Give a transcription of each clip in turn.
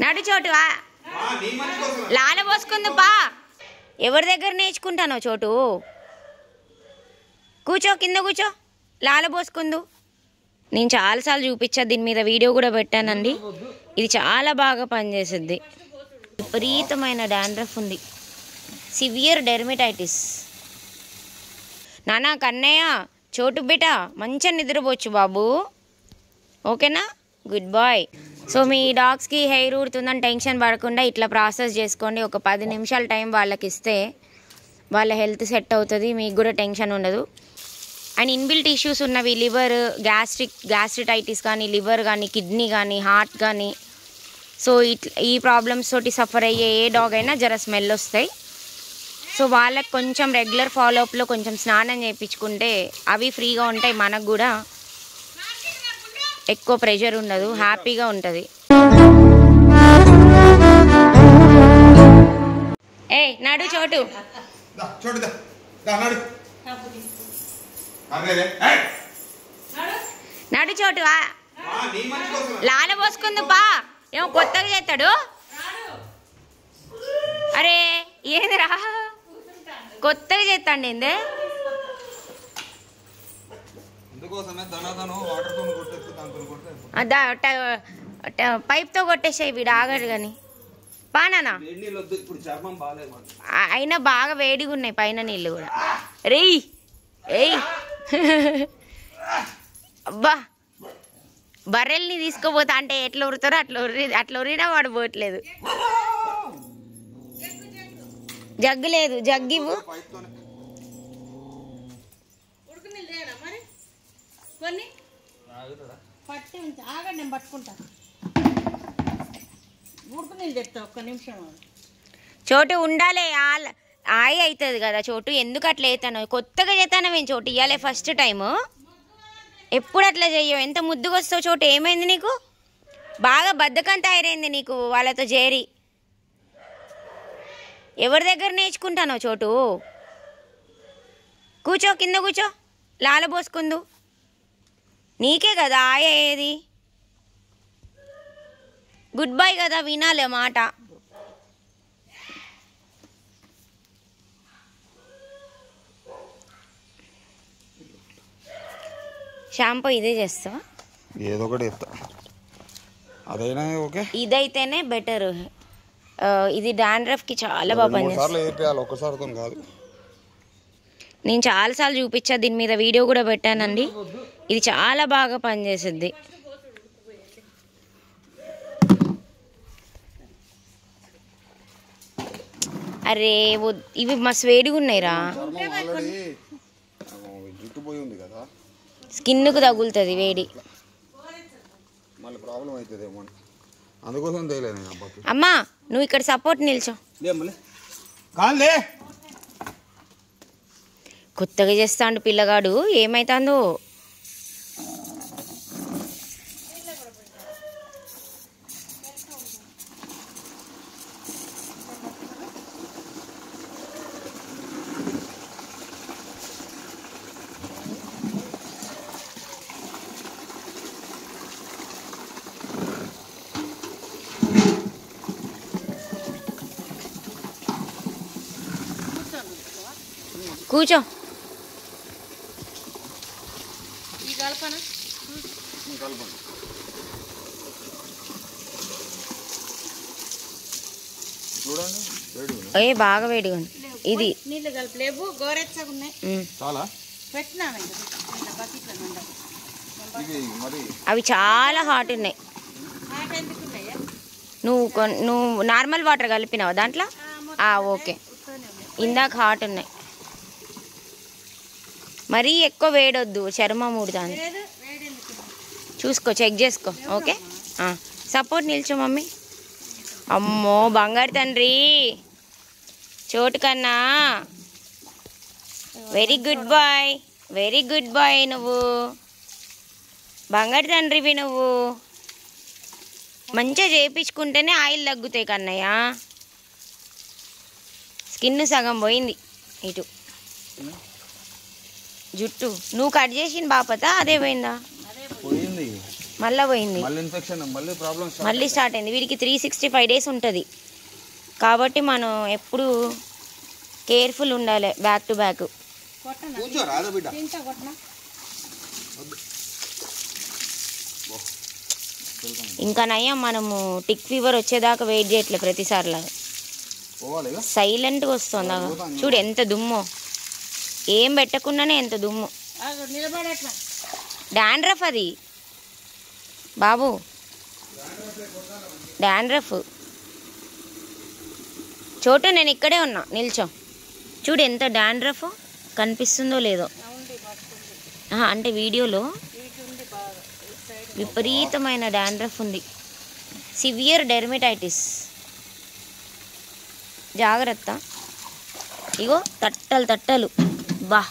నడు చోటు లాల పోసుకుందు పా. ఎవరి దగ్గర నేర్చుకుంటానో చోటు? కూర్చో, కింద కూర్చో, లాల పోసుకుందు. నేను చాలాసార్లు చూపించా, దీని మీద వీడియో కూడా పెట్టానండి. ఇది చాలా బాగా పనిచేస్తుంది. విపరీతమైన డాండ్రఫ్ ఉంది, సివియర్ డెర్మటైటిస్. నానా కన్నయ్య, చోటు బిట మంచిగా నిద్రపోవచ్చు బాబు, ఓకేనా? Good boy. సో మీ డాగ్స్కి హెయిర్ ఊడుతుందని టెన్షన్ పడకుండా ఇట్లా ప్రాసెస్ చేసుకోండి. ఒక 10 నిమిషాల టైం వాళ్ళకి ఇస్తే వాళ్ళ హెల్త్ సెట్ అవుతుంది, మీకు కూడా టెన్షన్ ఉండదు. అండ్ ఇన్బిల్ట్ ఇష్యూస్ ఉన్నవి, లివర్, గ్యాస్ట్రిటైటిస్ కానీ, లివర్ కానీ, కిడ్నీ కానీ, హార్ట్ కానీ, సో ఈ ప్రాబ్లమ్స్ తోటి సఫర్ అయ్యే ఏ డాగ్ అయినా జర స్మెల్ వస్తాయి. సో వాళ్ళకి కొంచెం రెగ్యులర్ ఫాలోఅప్లో కొంచెం స్నానం చేయించుకుంటే అవి ఫ్రీగా ఉంటాయి, మనకు కూడా ఎక్కువ ప్రెషర్ ఉండదు, హ్యాపీగా ఉంటుంది. ఏ నడు చోటు, నడు చోటు. లాల పోసుకుందు పా. ఏమో కొత్తగా చేస్తాడు. అరే ఏందిరా కొత్తగా చేస్తాండి, ఏందే? పైప్తో కొట్టేసాయి, వీడు ఆగడు కానీ. పానా అయినా బాగా వేడిగా ఉన్నాయి పైన నీళ్ళు కూడా. రేయ్ ఏయ్ అబ్బా, బర్రెల్ని తీసుకోపోతా అంటే ఎట్లా ఉరుతారో అట్లా ఉరినా వాడు పోవట్లేదు. జగ్గు లేదు, జగ్గివు. చోటు ఉండాలి, ఆయి అవుతుంది కదా చోటు. ఎందుకు అట్లా అవుతాను? కొత్తగా చేస్తాను మేము చోటు, ఇవ్వాలే ఫస్ట్ టైము. ఎప్పుడు అట్లా చెయ్యవు, ఎంత ముద్దుగా వస్తావు చోటు. ఏమైంది నీకు? బాగా బద్ధకం తయారైంది నీకు వాళ్ళతో చేరి. ఎవరి దగ్గర నేర్చుకుంటానో చోటు? కూర్చో, కింద కూర్చో, లాల పోసుకుందు. నీకే కదా ఆయ ఏది. గుడ్ బై కదా, వినాలి మాట. షాంపూ ఇదే చేస్తావా? ఏదో ఒకటి చేస్తా, అదైనా ఓకే. ఇదైతేనే బెటర్. ఇది డాండ్రఫ్కి చాలా బాగా పనిచేస్తుంది. ఒక్కసారితో కాదు, నేను చాలాసార్లు చూపించా, దీని మీద వీడియో కూడా పెట్టానండి. ఇది చాలా బాగా పనిచేస్తుంది. అరే ఇవి మస్తు వేడిగా ఉన్నాయిరా, స్కిన్కు తగులుతుంది వేడి. అమ్మా నువ్వు ఇక్కడ సపోర్ట్ నిల్చో. కొత్తగా చేస్తాండు పిల్లగాడు, ఏమైతుందో. కూర్చో. ఏ బాగా వేడిగా ఉంది. ఇది నీళ్ళు కలిపలేవు, గోరెచ్చగా ఉన్నాయి. అవి చాలా హాట్ ఉన్నాయి. నువ్వు నార్మల్ వాటర్ కలిపినావా దాంట్లో? ఓకే, ఇందాక హాట్ ఉన్నాయి. మరీ ఎక్కువ వేడొద్దు, చర్మం ఊడుతుంది. చూసుకో, చెక్ చేసుకో. ఓకే, సపోర్ట్ నిల్చో మమ్మీ. అమ్మో బంగారు తండ్రి చోటు కన్నా. Very good boy, very good boy. నువ్వు బంగారు తండ్రివి. నువ్వు మంచిగా చేయించుకుంటేనే ఆయిల్ తగ్గుతాయి కన్నయ్య. స్కిన్ సగం పోయింది ఇటు. జుట్టు నువ్వు కట్ చేసిన బాపత అదే పోయిందా? మళ్ళీ పోయింది, మళ్ళీ ఇన్ఫెక్షన్, మళ్ళీ ప్రాబ్లమ్స్, మళ్ళీ స్టార్ట్ అయింది. వీడికి 365 days ఉంటుంది కాబట్టి మనం ఎప్పుడు కేర్ఫుల్ ఉండాలి బ్యాక్ టు బ్యాక్. ఇంకా నయ్యం మనము టిక్ ఫీవర్ వచ్చేదాకా వెయిట్ చేయట్లేదు ప్రతిసారిలాగా. సైలెంట్గా వస్తుంది. చూడు ఎంత దుమ్ము, ఏం పెట్టకుండానే ఎంత దుమ్ము. డాండ్రఫ్ అది బాబు, డాండ్రఫ్. చోటు నేను ఇక్కడే ఉన్నా, నిల్చో. చూడు ఎంత డాండ్రఫ్ కనిపిస్తుందో లేదో, అంటే వీడియోలో విపరీతమైన డాండ్రఫ్ ఉంది. Severe dermatitis. జాగ్రత్త. ఇగో తట్టలు తట్టలు. బా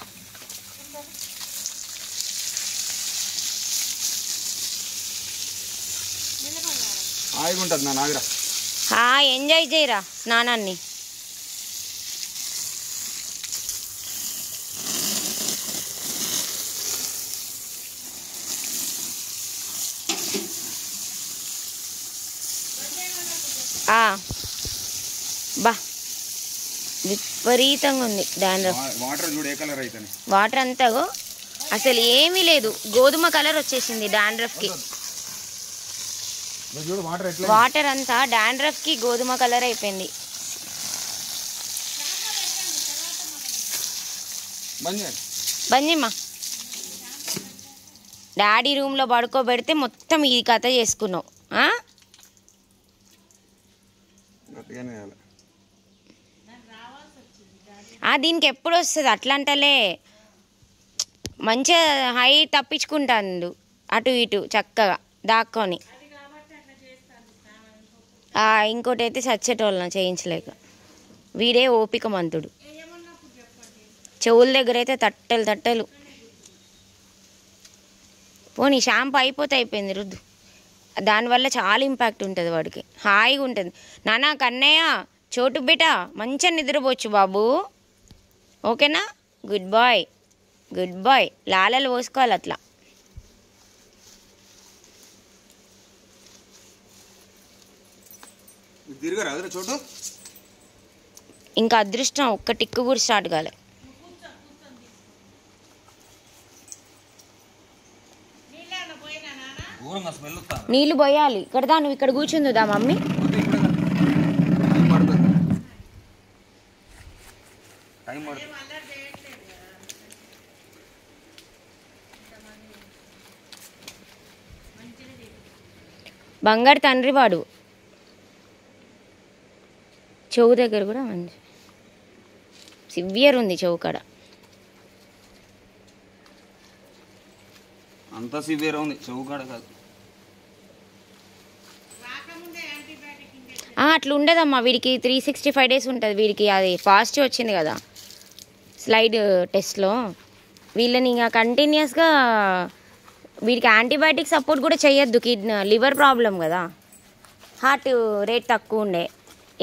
ఎంజాయ్ చేయరా స్నానాన్ని. బా విపరీతంగా ఉంది డాండ్రఫ్. వాటర్ అంతా అసలు ఏమీ లేదు, గోధుమ కలర్ వచ్చేసింది డాండ్రఫ్కి. వాటర్ అంతా డాండ్రఫ్కి గోధుమ కలర్ అయిపోయింది. బంజిమ్మా డాడీ రూమ్లో పడుకోబెడితే మొత్తం ఈ కథ చేసుకున్నావు. దీనికి ఎప్పుడు వస్తుంది అట్లంటలే, మంచిగా హై తప్పించుకుంటాను అటు ఇటు చక్కగా దాక్కొని. ఇంకోటి అయితే చచ్చేటోళ్ళని చేయించలేక, వీడే ఓపిక మంతుడు. చెవుల దగ్గర అయితే తట్టలు తట్టలు. పోనీ షాంపూ అయిపోతే అయిపోయింది, రుద్దు. దానివల్ల చాలా ఇంపాక్ట్ ఉంటుంది వాడికి, హాయిగా ఉంటుంది. నానా కన్నయ్య, చోటు బిడ్డ మంచిగా నిద్రపోవచ్చు బాబు, ఓకేనా? Good boy, good boy. లాలలు పోసుకోవాలి అట్లా. ఇంకా అదృష్టం ఒక్క టిక్కు కూడా స్టార్ట్ కాలే. నీళ్ళు పోయాలి ఇక్కడ. నువ్వు ఇక్కడ కూర్చుందా మమ్మీ? బంగారు తండ్రి వాడు. చెవు దగ్గర కూడా మంచి సివియర్ ఉంది, చెవు కాడ అంతా సివియర్ ఉంది, చెవు కాడ కాదు. అట్లా ఉండదమ్మా, వీడికి 365 days ఉంటుంది. వీడికి అది పాజిటివ్ వచ్చింది కదా స్లైడ్ టెస్ట్లో. వీళ్ళని ఇంకా కంటిన్యూస్గా వీడికి యాంటీబయాటిక్ సపోర్ట్ కూడా చేయొద్దు. లివర్ ప్రాబ్లం కదా, హార్ట్ రేట్ తక్కువ ఉండే.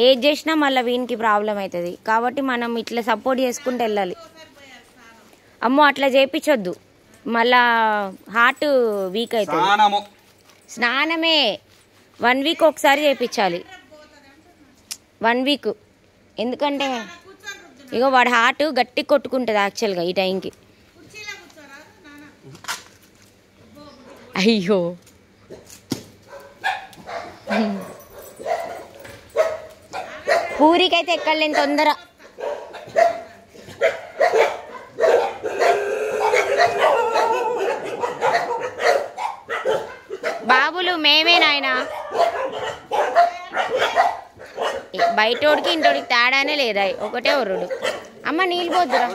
ఏది చేసినా మళ్ళీ వీనికి ప్రాబ్లం అవుతుంది కాబట్టి మనం ఇట్లా సపోర్ట్ చేసుకుంటూ వెళ్ళాలి. అమ్మో అట్లా చేయించొద్దు, మళ్ళా హార్ట్ వీక్ అవుతుంది. స్నానమే 1 week ఒకసారి చేయించాలి, 1 week. ఎందుకంటే ఇగో వాడి హార్ట్ గట్టి కొట్టుకుంటుంది యాక్చువల్గా ఈ టైంకి. అయ్యో పూరికైతే ఎక్కలేని తొందర. బాబులు మేమే నాయనా, బయటోడికి ఇంటోడికి తేడానే లేదా, ఒకటే ఒర్రుడు. అమ్మ నీళ్ళు పోద్దురా,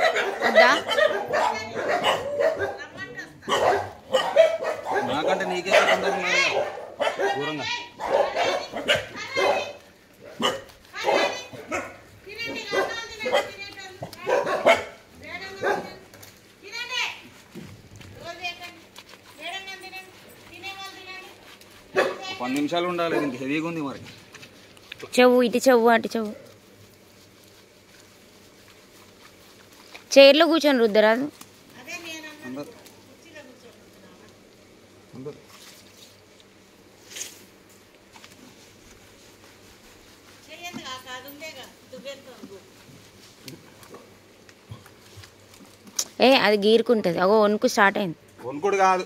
వద్దా? నాకంటే నీకే దూరంగా. ఒక 10 నిమిషాలు ఉండాలి, ఇంక హెవీగా ఉంది మరి. చెవు ఇటు చెవు అటు చెవు. చైర్లో కూర్చొని రుద్దరాదు. అది గీరుకుంటుంది. అగో వణుకు స్టార్ట్ అయింది. వణుకుడు కాదు,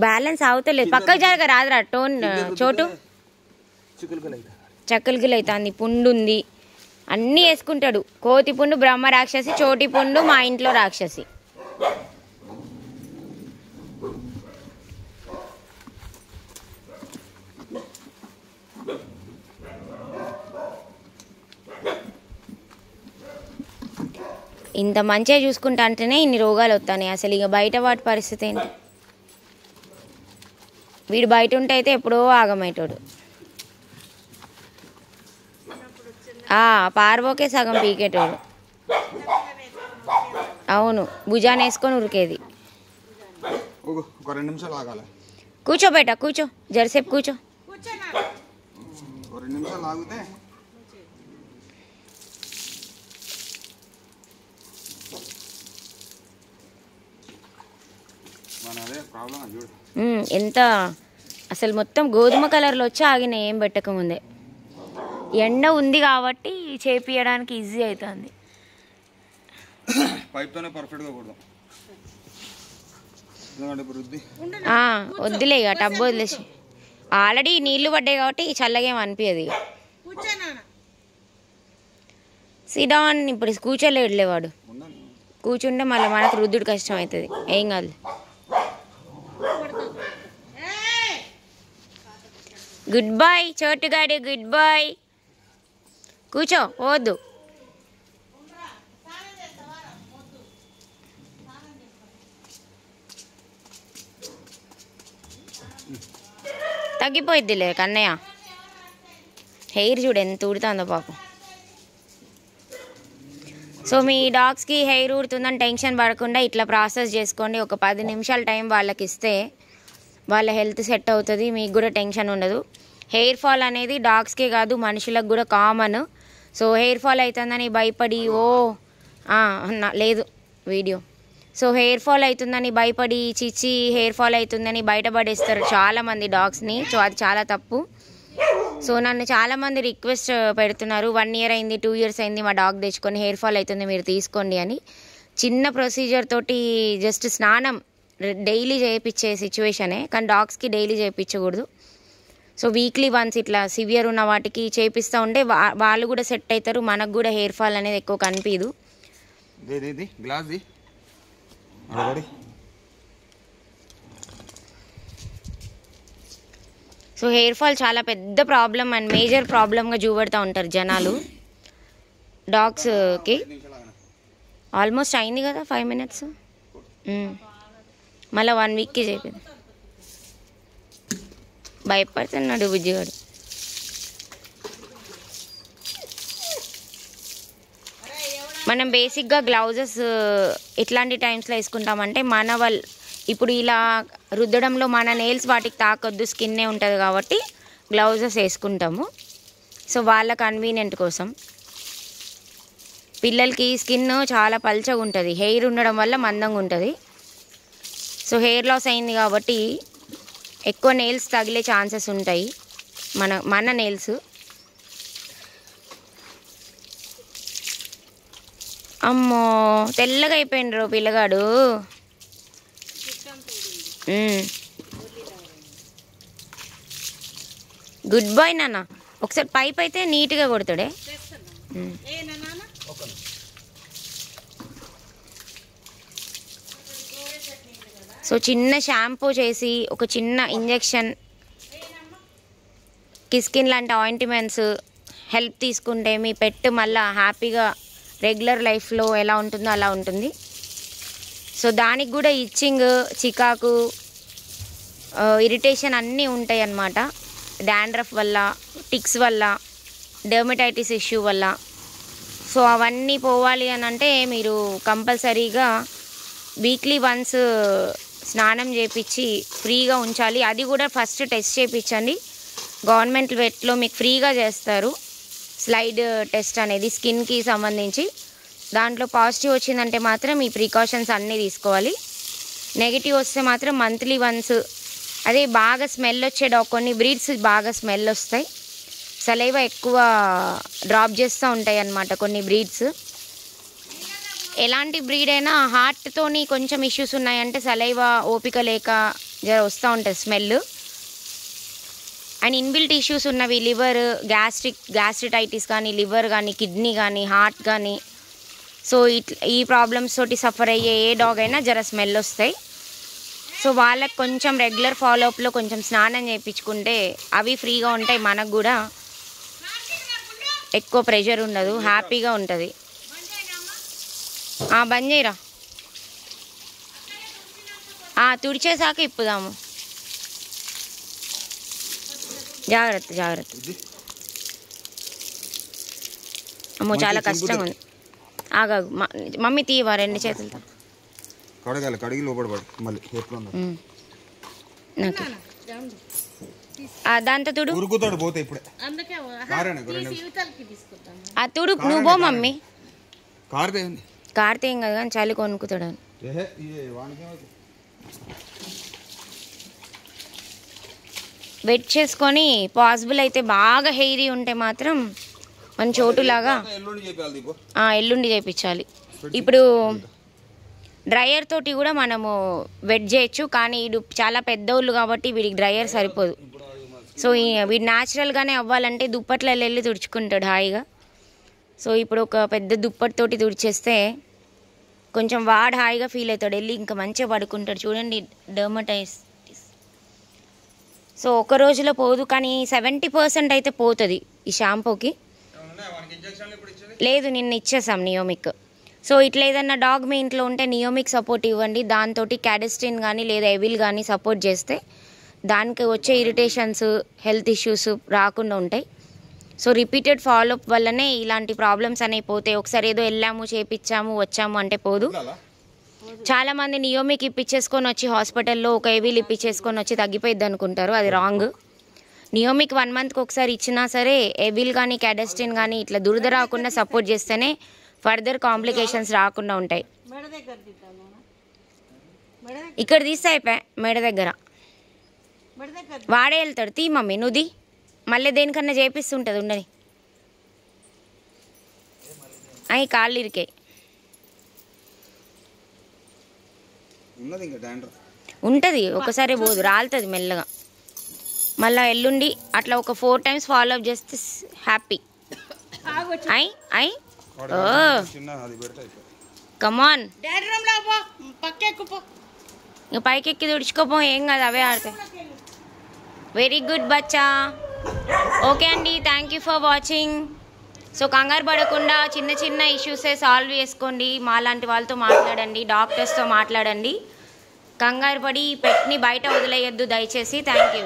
బ్యాలెన్స్ అవుతలేదు. పక్కకు జరగ రాదురా టోన్ చోటు. చక్కలు గిల్ అవుతుంది. పుండు ఉంది, అన్నీ వేసుకుంటాడు. కోతి పుండు బ్రహ్మ రాక్షసి, చోటి పుండు మా ఇంట్లో రాక్షసి. ఇంత మంచిగా చూసుకుంటా అంటేనే ఇన్ని రోగాలు వస్తాయి. అసలు ఇక బయట వాటి పరిస్థితి ఏంటి? వీడు బయట ఉంటే అయితే ఎప్పుడో ఆగమయ్యేటోడు. పార్వోకే సగం పీకేటోడు. అవును, భుజాన్ని వేసుకొని ఉరికేది. ఒక 2 నిమిషాలు ఆగాలి. కూర్చో బేట, కూర్చో, జరసేపు కూర్చో. 2 నిమిషాలు ఆగితే ఎంత అసలు మొత్తం గోధుమ కలర్లో వచ్చి ఆగిన ఏం పెట్టకముందే. ఎండ ఉంది కాబట్టి చేపియడానికి ఈజీ అవుతుంది. పైప్తోనే పర్ఫెక్ట్గా కొడదాం. వద్దులే ఇక టబ్బు వదిలేసి. ఆల్రెడీ నీళ్లు పడ్డాయి కాబట్టి చల్లగా ఏం అనిపించదు. ఇక సిడాన్ ఇప్పుడు కూర్చోలేడులే వాడు. కూర్చుంటే మళ్ళీ మనకు రుద్దుడు కష్టం అవుతుంది. ఏం కాదు. గుడ్ బాయ్ చోటుగాడు, గుడ్ బాయ్. కూర్చో, పోవద్దు. తగ్గిపోయిద్దిలే కన్నయ్య. హెయిర్ చూడు ఎంత ఊడుతుందో పాపం. సో మీ డాగ్స్కి హెయిర్ ఊడుతుందని టెన్షన్ పడకుండా ఇట్లా ప్రాసెస్ చేసుకోండి. ఒక 10 నిమిషాల టైం వాళ్ళకి ఇస్తే వాళ్ళ హెల్త్ సెట్ అవుతుంది. మీకు కూడా టెన్షన్ ఉండదు. హెయిర్ ఫాల్ అనేది డాగ్స్కే కాదు మనుషులకు కూడా కామన్. సో హెయిర్ ఫాల్ అవుతుందని భయపడి లేదు వీడియో. సో హెయిర్ ఫాల్ అవుతుందని భయపడి చిచ్చి హెయిర్ ఫాల్ అవుతుందని బయటపడేస్తారు చాలామంది డాగ్స్ని. సో అది చాలా తప్పు. సో నన్ను చాలామంది రిక్వెస్ట్ పెడుతున్నారు, 1 ఇయర్ అయింది, 2 ఇయర్స్ అయింది మా డాగ్ తెచ్చుకొని హెయిర్ ఫాల్ అవుతుంది మీరు తీసుకోండి అని. చిన్న ప్రొసీజర్ తోటి జస్ట్ స్నానం డైలీ చేయించే సిచ్యువేషనే, కానీ డాగ్స్కి డైలీ చేయించకూడదు. సో వీక్లీ వన్స్ ఇట్లా సివియర్ ఉన్న వాటికి చేపిస్తూ ఉంటే వాళ్ళు కూడా సెట్ అవుతారు. మనకు కూడా హెయిర్ ఫాల్ అనేది ఎక్కువ కనిపించదు. సో హెయిర్ ఫాల్ చాలా పెద్ద ప్రాబ్లం అండ్ మేజర్ ప్రాబ్లంగా చూపెడతా ఉంటారు జనాలు డాగ్స్కి. ఆల్మోస్ట్ అయింది కదా 5 మినిట్స్. మళ్ళీ 1 వీక్కి చెప్పింది. భయపడుతున్నాడు బుజ్జిగాడు. మనం బేసిక్గా గ్లౌజెస్ ఎట్లాంటి టైమ్స్లో వేసుకుంటామంటే ఇప్పుడు ఇలా రుద్దడంలో మన నెయిల్స్ వాటికి తాకొద్దు, స్కిన్నే ఉంటుంది కాబట్టి గ్లౌజెస్ వేసుకుంటాము. సో వాళ్ళ కన్వీనియంట్ కోసం. పిల్లలకి స్కిన్ చాలా పల్చగా ఉంటుంది, హెయిర్ ఉండడం వల్ల మందంగా ఉంటుంది. సో హెయిర్ లాస్ అయింది కాబట్టి ఎక్కువ నెయిల్స్ తగిలే ఛాన్సెస్ ఉంటాయి మన నెయిల్స్. అమ్మో తెల్లగా అయిపోయిండ్రు పిల్లగాడు. గుడ్ బాయ్ నాన్న. ఒకసారి పైప్ అయితే నీట్గా కొడతాడే. సో చిన్న షాంపూ చేసి ఒక చిన్న ఇంజెక్షన్, కిస్కిన్ లాంటి ఆయింట్మెంట్స్ హెల్ప్ తీసుకుంటే మీ పెట్ మళ్ళీ హ్యాపీగా రెగ్యులర్ లైఫ్లో ఎలా ఉంటుందో అలా ఉంటుంది. సో దానికి కూడా ఇచ్చింగ్, చికాకు, ఇరిటేషన్ అన్నీ ఉంటాయి అన్నమాట. డాండ్రఫ్ వల్ల, టిక్స్ వల్ల, డెర్మటైటిస్ ఇష్యూ వల్ల. సో అవన్నీ పోవాలి అని అంటే మీరు కంపల్సరీగా వీక్లీ వన్స్ స్నానం చేయించి ఫ్రీగా ఉంచాలి. అది కూడా ఫస్ట్ టెస్ట్ చేయించండి. గవర్నమెంట్ వెట్లో మీకు ఫ్రీగా చేస్తారు స్లైడ్ టెస్ట్ అనేది స్కిన్కి సంబంధించి. దాంట్లో పాజిటివ్ వచ్చిందంటే మాత్రం ఈ ప్రికాషన్స్ అన్నీ తీసుకోవాలి. నెగిటివ్ వస్తే మాత్రం మంత్లీ వన్స్. అదే బాగా స్మెల్ వచ్చే కొన్ని బ్రీడ్స్ బాగా స్మెల్ వస్తాయి. సలైవా ఎక్కువ డ్రాప్ చేస్తూ ఉంటాయి అన్నమాట కొన్ని బ్రీడ్స్. ఎలాంటి బ్రీడ్ అయినా హార్ట్తోని కొంచెం ఇష్యూస్ ఉన్నాయంటే సలైవా ఓపిక లేక జర వస్తూ ఉంటుంది స్మెల్. అండ్ ఇన్బిల్ట్ ఇష్యూస్ ఉన్నవి లివర్, గ్యాస్ట్రిటైటిస్ కానీ, లివర్ కానీ, కిడ్నీ కానీ, హార్ట్ కానీ, సో ఈ ప్రాబ్లమ్స్ తోటి సఫర్ అయ్యే ఏ డాగ్ అయినా జర స్మెల్ వస్తాయి. సో వాళ్ళకి కొంచెం రెగ్యులర్ ఫాలోఅప్లో కొంచెం స్నానం చేయించుకుంటే అవి ఫ్రీగా ఉంటాయి, మనకు కూడా ఎక్కువ ప్రెషర్ ఉండదు, హ్యాపీగా ఉంటుంది. బంద్ చేయరా, తుడిచేసాక ఇప్పుదాము. జాగ్రత్త జాగ్రత్త. అమ్మో చాలా కష్టంగా ఉంది. ఆగాగు మమ్మీ తీయవా 2 చేతులతో. కడిగి లోపల మళ్ళీ దాంతో తుడు పోతే ఇప్పుడే తుడు. నువ్వు పో మమ్మీ. కారితే ఏం కదా కానీ చలి కొనుక్కుతాడు. వెట్ చేసుకొని పాసిబుల్ అయితే బాగా హెయిరీ ఉంటే మాత్రం మన చోటులాగా ఎల్లుండి చేయించాలి. ఇప్పుడు డ్రయర్ తోటి కూడా మనము వెట్ చేయొచ్చు, కానీ వీడు చాలా పెద్దోళ్ళు కాబట్టి వీడికి డ్రయర్ సరిపోదు. సో వీడు న్యాచురల్గానే అవ్వాలంటే దుప్పట్లలో వెళ్ళి తుడుచుకుంటాడు హాయిగా. సో ఇప్పుడు ఒక పెద్ద దుప్పటితోటి తుడిచేస్తే కొంచెం వాడు హాయిగా ఫీల్ అవుతాడు, వెళ్ళి ఇంకా మంచిగా పడుకుంటాడు. చూడండి డర్మటైటిస్. సో ఒక రోజులో పోదు, కానీ 70% అయితే పోతుంది ఈ షాంపూకి. లేదు నిన్న ఇచ్చేసాం నియోమిక్. సో ఇట్లా ఏదన్నా డాగ్ మీ ఇంట్లో ఉంటే నియోమిక్ సపోర్ట్ ఇవ్వండి. దాంతో క్యాడెస్టిన్ కానీ లేదా ఎవిల్ కానీ సపోర్ట్ చేస్తే దానికి వచ్చే ఇరిటేషన్స్, హెల్త్ ఇష్యూస్ రాకుండా ఉంటాయి. సో రిపీటెడ్ ఫాలోఅప్ వల్లనే ఇలాంటి ప్రాబ్లమ్స్ అనేవి పోతాయి. ఒకసారి ఏదో వెళ్ళాము, చేపించాము, వచ్చాము అంటే పోదు. చాలామంది నియోమిక్ ఇప్పించేసుకొని వచ్చి హాస్పిటల్లో ఒక ఎవిల్ ఇప్పించేసుకొని వచ్చి తగ్గిపోయిద్ది అనుకుంటారు, అది రాంగ్. నియోమిక్ 1 మంత్కి ఒకసారి ఇచ్చినా సరే ఎవిల్ కానీ క్యాడెస్టిన్ కానీ ఇట్లా దురద రాకుండా సపోర్ట్ చేస్తేనే ఫర్దర్ కాంప్లికేషన్స్ రాకుండా ఉంటాయి. ఇక్కడ తీస్తే అయిపోయా మెడ దగ్గర వాడే వెళ్తాడు. తీ మమ్మీ నువ్వు మళ్ళీ దేనికన్నా చేపిస్తుంటుంది ఉండని. అవి కాళ్ళు ఇరికాయి. ఉంటుంది ఒకసారి పోదు, రాలుతుంది మెల్లగా. మళ్ళీ ఎల్లుండి అట్లా ఒక 4 times ఫాలోఅప్ చేస్తే హ్యాపీ. కమాన్ ఇంకా పైకి ఎక్కి తుడుచుకోపో, ఏం కాదు అవే ఆడతాయి. వెరీ గుడ్ బచ్చా. ఓకే అండి, thank you for watching. So కంగారు పడకుండా చిన్న చిన్న ఇష్యూసే సాల్వ్ చేసుకోండి. మాలాంటి వాళ్ళతో మాట్లాడండి, డాక్టర్స్తో మాట్లాడండి. కంగారు పడి పెట్ని బయట వదిలేయొద్దు దయచేసి. Thank you.